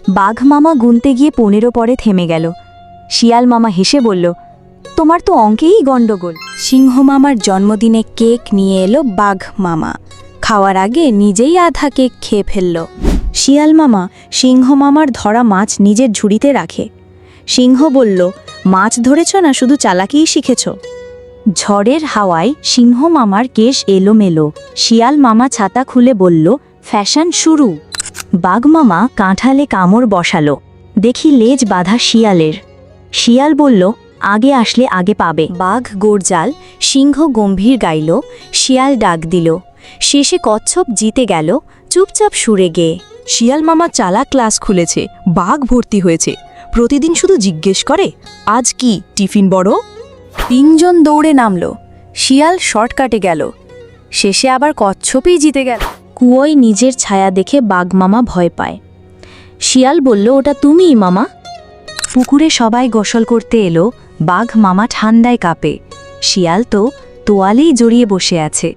বাঘ মামা গুনতে গিয়ে 15 পরে থেমে গেল। শিয়াল মামা হেসে বলল, তোমার তো অঙ্কেই গণ্ডগোল। সিংহ মামার জন্মদিনে কেক নিয়ে এলো বাঘ মামা। খাওয়ার আগে নিজেই আধা কেক খেয়ে ফেলল। শিয়াল মামা সিংহ মামার ধরা মাছ নিজের ঝুড়িতে রাখে। সিংহ বলল, মাছ ধরেছ না শুধু চালাকিই শিখেছ? ঝড়ের হাওয়ায় সিংহ মামার কেশ এলোমেলো। শিয়াল মামা ছাতা খুলে বলল, ফ্যাশন শুরু। বাঘ মামা কাঁঠালে কামড় বসালো। দেখি লেজ বাঁধা শিয়ালের। শিয়াল বলল, আগে আসলে আগে পাবে। বাঘ গোরজাল, সিংহ গম্ভীর গাইল, শিয়াল ডাক দিল। শেষে কচ্ছপ জিতে গেল চুপচাপ সুরে গেয়ে। শিয়াল মামা চালাক ক্লাস খুলেছে, বাঘ ভর্তি হয়েছে। প্রতিদিন শুধু জিজ্ঞেস করে, আজ কি টিফিন বড়? 3 জন দৌড়ে নামল। শিয়াল শর্টকাটে গেল। শেষে আবার কচ্ছপই জিতে গেল। কুয়োয় নিজের ছায়া দেখে বাঘ মামা ভয় পায়। শিয়াল বলল, ওটা তুমিই মামা। পুকুরে সবাই গোসল করতে এলো। বাঘ মামা ঠান্ডায় কাঁপে। শিয়াল তো তোয়ালেই জড়িয়ে বসে আছে।